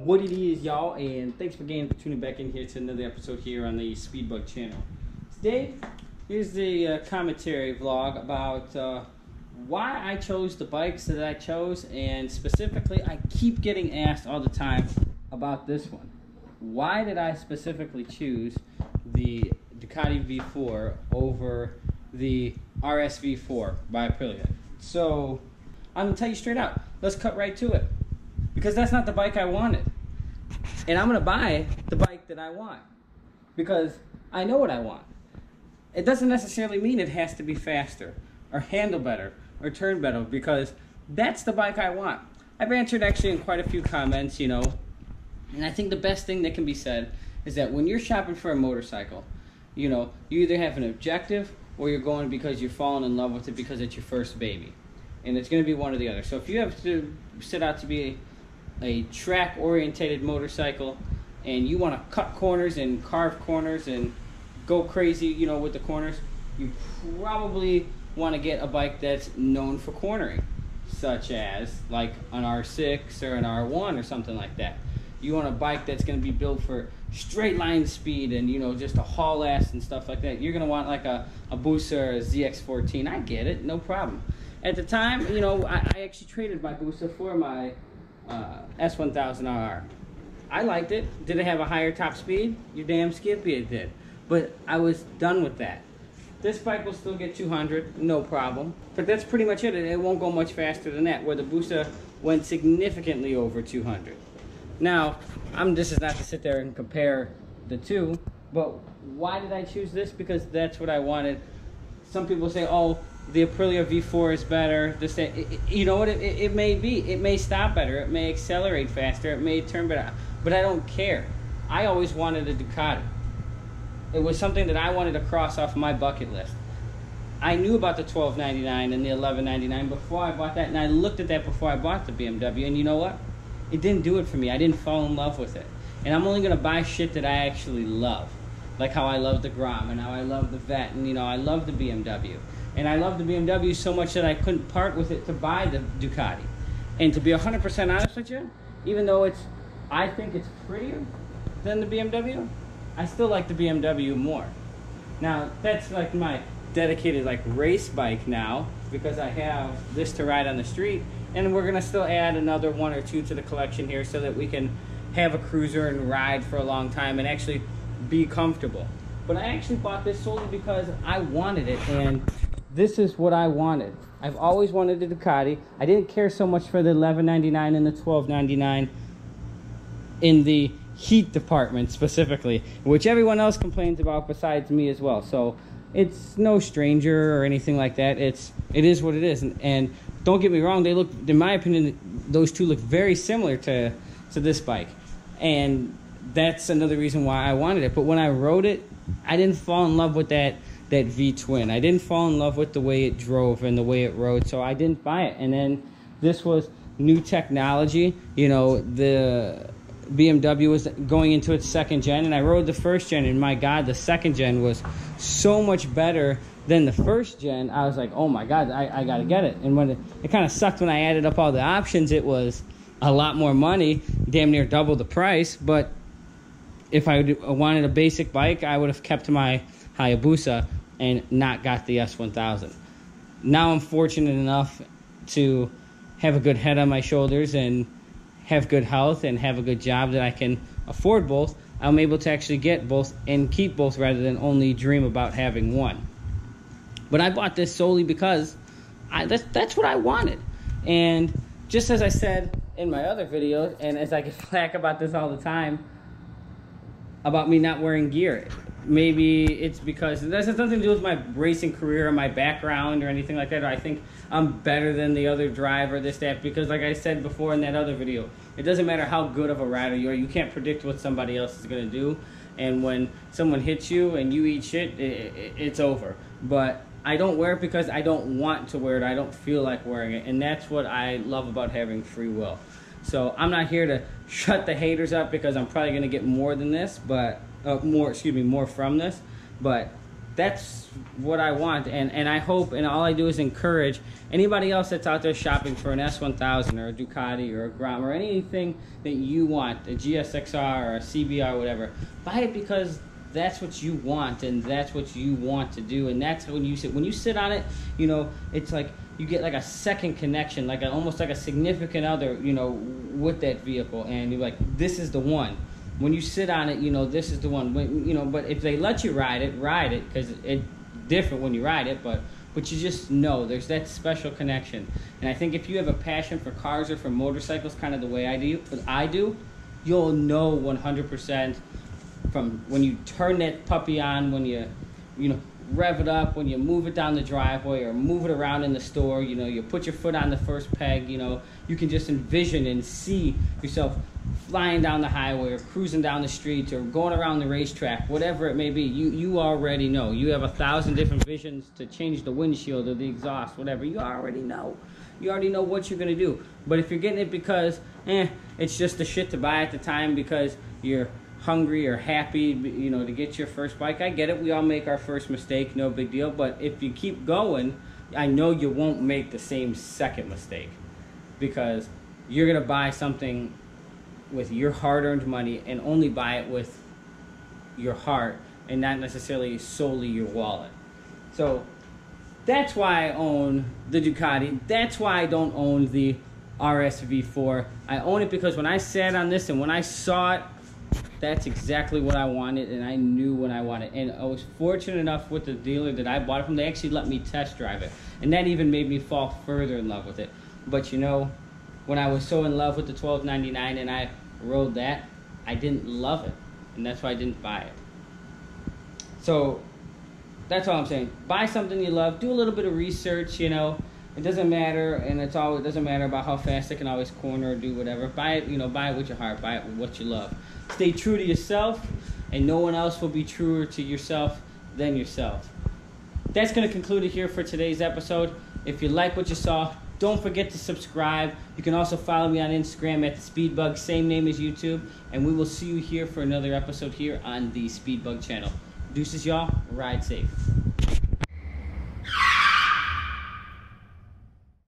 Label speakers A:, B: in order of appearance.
A: What it is, y'all, and thanks again for tuning back in here to another episode here on the Speedbug channel. Today, here's the commentary vlog about why I chose the bikes that I chose, and specifically, I keep getting asked all the time about this one. Why did I specifically choose the Ducati V4 over the RS V4 by Aprilia? So, I'm going to tell you straight out. Let's cut right to it. Because that's not the bike I wanted. And I'm going to buy the bike that I want. Because I know what I want. It doesn't necessarily mean it has to be faster, or handle better, or turn better, because that's the bike I want. I've answered actually in quite a few comments, you know, and I think the best thing that can be said is that when you're shopping for a motorcycle, you know, you either have an objective or you're going because you're falling in love with it because it's your first baby. And it's going to be one or the other. So if you have to set out to be a track-orientated motorcycle and you want to cut corners and carve corners and go crazy, you know, with the corners, you probably want to get a bike that's known for cornering, such as like an R6 or an R1 or something like that. You want a bike that's going to be built for straight line speed and, you know, just a haul ass and stuff like that. You're going to want like a Busa or a ZX14. I get it, no problem. At the time, you know, I actually traded my Busa for my S1000RR. I liked it. Did it have a higher top speed? You damn skippy it did. But I was done with that. This bike will still get 200, no problem. But that's pretty much it. It won't go much faster than that, where the Busa went significantly over 200. Now, this is not to sit there and compare the two, but why did I choose this? Because that's what I wanted. Some people say, oh, the Aprilia V4 is better. You know what? It may be. It may stop better. It may accelerate faster. It may turn better. But I don't care. I always wanted a Ducati. It was something that I wanted to cross off my bucket list. I knew about the $1299 and the $1199 before I bought that, and I looked at that before I bought the BMW, and you know what? It didn't do it for me. I didn't fall in love with it. And I'm only going to buy shit that I actually love. Like how I love the Grom, and how I love the Vet, and, you know, I love the BMW. And I love the BMW so much that I couldn't part with it to buy the Ducati. And to be 100% honest with you, even though I think it's prettier than the BMW, I still like the BMW more. Now, that's like my dedicated like race bike now, because I have this to ride on the street, and we're gonna still add another one or two to the collection here so that we can have a cruiser and ride for a long time and actually be comfortable. But I actually bought this solely because I wanted it, and this is what I wanted. I've always wanted a Ducati. I didn't care so much for the $1199 and the $1299 in the heat department specifically, which everyone else complains about besides me as well. So it's no stranger or anything like that. It is what it is. And don't get me wrong, they look, in my opinion, those two look very similar to this bike. And that's another reason why I wanted it. But when I rode it, I didn't fall in love with that V-twin. I didn't fall in love with the way it drove and the way it rode, so I didn't buy it. And then this was new technology. You know, the BMW was going into its second gen, and I rode the first gen, and my God, the second gen was so much better than the first gen. I was like, oh my God, I gotta get it. And when it kind of sucked when I added up all the options, it was a lot more money, damn near double the price. But if I wanted a basic bike, I would have kept my Hayabusa and not got the S1000. Now I'm fortunate enough to have a good head on my shoulders and have good health and have a good job that I can afford both. I'm able to actually get both and keep both rather than only dream about having one. But I bought this solely because that's what I wanted. And just as I said in my other videos, and as I get flack about this all the time, about me not wearing gear. Maybe it's because this has nothing to do with my racing career or my background or anything like that. Or I think I'm better than the other driver, this, that, because like I said before in that other video, it doesn't matter how good of a rider you are. You can't predict what somebody else is going to do. And when someone hits you and you eat shit, it's over. But I don't wear it because I don't want to wear it. I don't feel like wearing it. And that's what I love about having free will. So I'm not here to shut the haters up because I'm probably going to get more than this, but more from this. But that's what I want, and I hope, and all I do is encourage anybody else that's out there shopping for an S1000 or a Ducati or a Grom or anything that you want, a GSXR or a CBR, whatever. Buy it because that's what you want, and that's what you want to do, and that's when you sit on it. You know, it's like you get like a second connection, like almost like a significant other, you know, with that vehicle, and you're like, this is the one. When you sit on it, you know, this is the one. When, you know, but if they let you ride it, because it's different when you ride it, but you just know there's that special connection. And I think if you have a passion for cars or for motorcycles, kind of the way I do, you'll know 100% from when you turn that puppy on, when you know, rev it up, when you move it down the driveway or move it around in the store, you know, you put your foot on the first peg, you know, you can just envision and see yourself flying down the highway or cruising down the streets or going around the racetrack, whatever it may be. You already know. You have 1,000 different visions to change the windshield or the exhaust, whatever. You already know. You already know what you're going to do. But if you're getting it because, it's just the shit to buy at the time because you're hungry or happy, you know, to get your first bike, I get it. We all make our first mistake, no big deal. But if you keep going, I know you won't make the same second mistake because you're going to buy something with your hard-earned money and only buy it with your heart and not necessarily solely your wallet. So that's why I own the Ducati. That's why I don't own the RSV4. I own it because when I sat on this and when I saw it, that's exactly what I wanted, and I knew what I wanted. And I was fortunate enough with the dealer that I bought it from. They actually let me test drive it, and that even made me fall further in love with it. But you know, when I was so in love with the $12.99 and I rode that, I didn't love it, and that's why I didn't buy it. So that's all I'm saying. Buy something you love. Do a little bit of research. You know, it doesn't matter, and it doesn't matter about how fast it can always corner or do whatever. Buy it. You know, buy it with your heart. Buy it with what you love. Stay true to yourself, and no one else will be truer to yourself than yourself. That's going to conclude it here for today's episode. If you like what you saw, don't forget to subscribe. You can also follow me on Instagram at the Speedbug, same name as YouTube, and we will see you here for another episode here on the Speedbug channel. Deuces, y'all. Ride safe.